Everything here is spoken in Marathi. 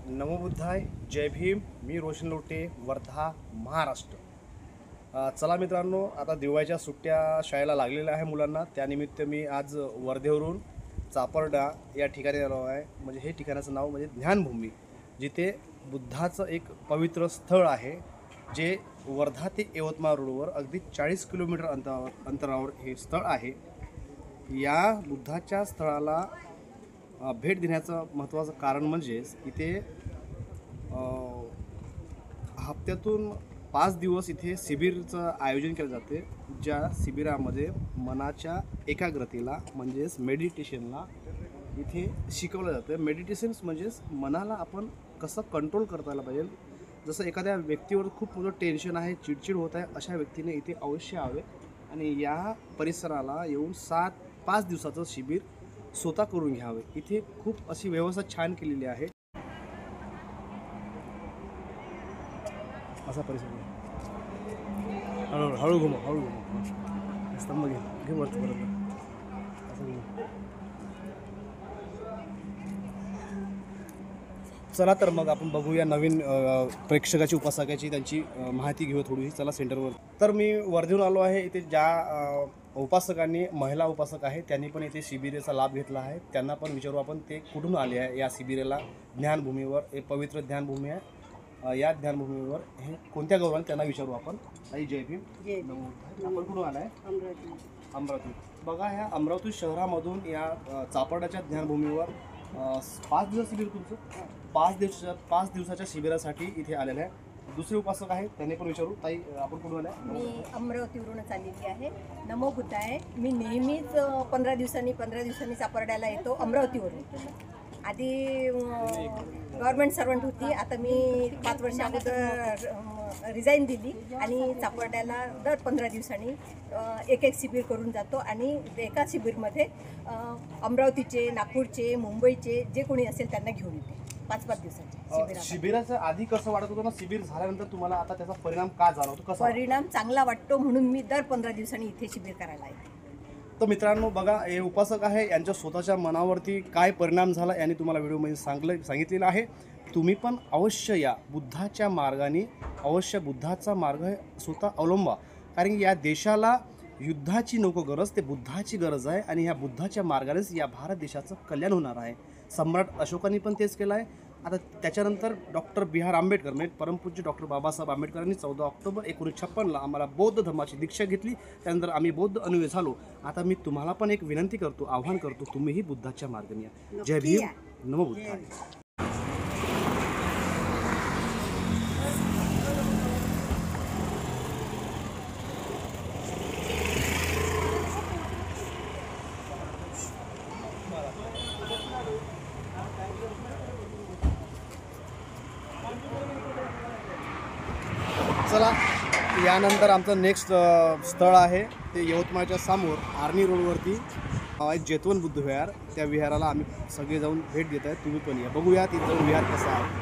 नमो बुद्धाय, जय भीम. मी रोशन लोटे, वर्धा, महाराष्ट्र. चला मित्रांनो, आता दिवाळीच्या सुट्ट्या शाळेला लागलेल्या आहे मुलांना. त्यानिमित्त मी आज वर्धेवरून चापर्डा या ठिकाणी आलो आहे. म्हणजे हे ठिकाणाचं नाव म्हणजे ज्ञानभूमी, जिथे बुद्धाचं एक पवित्र स्थळ आहे, जे वर्धा ते यवतमाळ रोडवर अगदी 40 किलोमीटर अंतरावर हे स्थळ आहे. या बुद्धाच्या स्थळाला भेट देण्याचं महत्त्वाचं कारण म्हणजेच इथे हप्त्यातून 5 दिवस इथे शिबिरचं आयोजन केलं जाते. ज्या शिबिरामध्ये मनाच्या एकाग्रतेला म्हणजेच मेडिटेशनला इथे शिकवलं जातं. मेडिटेशन्स म्हणजेच मनाला आपण कसं कंट्रोल करता आलं पाहिजे. जसं एखाद्या व्यक्तीवर खूप मोठं टेन्शन आहे, चिडचिड होत आहे, अशा व्यक्तीने इथे अवश्य यावे आणि या परिसराला येऊन 5 दिवसाचं शिबिर स्वतः करून घ्यावे. इथे खूप अशी व्यवस्था छान केलेली आहे. असा परिसर हळू घुमव, हळू घुमव, स्तंभ घे वरती बरोबर असं घे. चला तर मग आपण बघूया नवीन प्रेक्षकाची, उपासकाची त्यांची माहिती घेऊ थोडी. चला सेंटरवर. तर मी वर्धेहून आलो आहे. इथे ज्या उपासकांनी, महिला उपासक आहे, त्यांनी पण इथे शिबिराचा लाभ घेतला आहे. त्यांना पण विचारू आपण ते कुठून आले आहे या शिबिराला. ज्ञानभूमीवर, एक पवित्र ज्ञानभूमी आहे. या ज्ञानभूमीवर हे कोणत्या गावाला त्यांना विचारू आपण. आई जय भीम. आपण कुठून आला आहे? अमरावती. बघा, ह्या अमरावती शहरामधून या चापर्डाच्या ज्ञानभूमीवर 5 दिवस शिबिर तुमचं. 5 दिवसाच्या शिबिरासाठी इथे आलेलं आहे. दुसरे उपासक आहे, त्यांनी पण विचारू. ताई, आपण कुठून आलाय? मी अमरावतीवरूनच आलेली आहे. नमो बुद्धाय. मी नेहमीच 15 दिवसांनी चापर्ड्याला येतो अमरावतीवरून. आधी गव्हर्नमेंट सर्वंट होती. आता मी 5 वर्ष अगोदर रिझाईन दिली आणि चापर्ड्याला दर 15 दिवसांनी एक शिबिर करून जातो. आणि एका शिबिरमध्ये अमरावतीचे, नागपूरचे, मुंबईचे जे कोणी असेल त्यांना घेऊन येते. 5 दिवसांचे शिबिराचं आधी कसं वाटत होतं ना, शिबिर झाल्यानंतर तुम्हाला आता त्याचा परिणाम काय जाणवतो? कसा परिणाम? चांगला वाटतो, म्हणून मी दर 15 दिवसांनी इथे शिबिर करायला येते. तर मित्रांनो, बघा, हे उपासक आहे, यांच्या स्वतःच्या मनावरती काय परिणाम झाला यांनी तुम्हाला व्हिडिओमध्ये सांगितलेलं आहे. तुम्ही पण अवश्य या बुद्धाच्या मार्गाने, अवश्य बुद्धाचा मार्ग स्वतः अवलंबा. कारण की या देशाला युद्धाची नको गरज, ते बुद्धाची गरज आहे. आणि ह्या बुद्धाच्या मार्गानेच या भारत देशाचं कल्याण होणार आहे. सम्राट अशोकांनी पण तेच केलं आहे. आता त्याच्यानंतर डॉक्टर बी आर आंबेडकर म्हणजे परमपूज्य डॉक्टर बाबासाहेब आंबेडकरांनी 14 ऑक्टोबर 1956ला आम्हाला बौद्ध धर्माची दीक्षा घेतली. त्यानंतर आम्ही बौद्ध अनुयायी झालो. आता मी तुम्हाला पण एक विनंती करतो, आव्हान करतो, तुम्हीही बुद्धाच्या मार्गाने या. जय भीम. नमो बुद्धाय. चला, यानंतर आमचं नेक्स्ट स्थळ आहे ते यवतमाळच्या समोर आर्मी रोडवरती जेतवन बुद्ध विहार. त्या विहाराला आम्ही सगळे जाऊन भेट देत आहे. तुम्ही पण या, बघूया तिथं जाऊन विहार कसा आहे.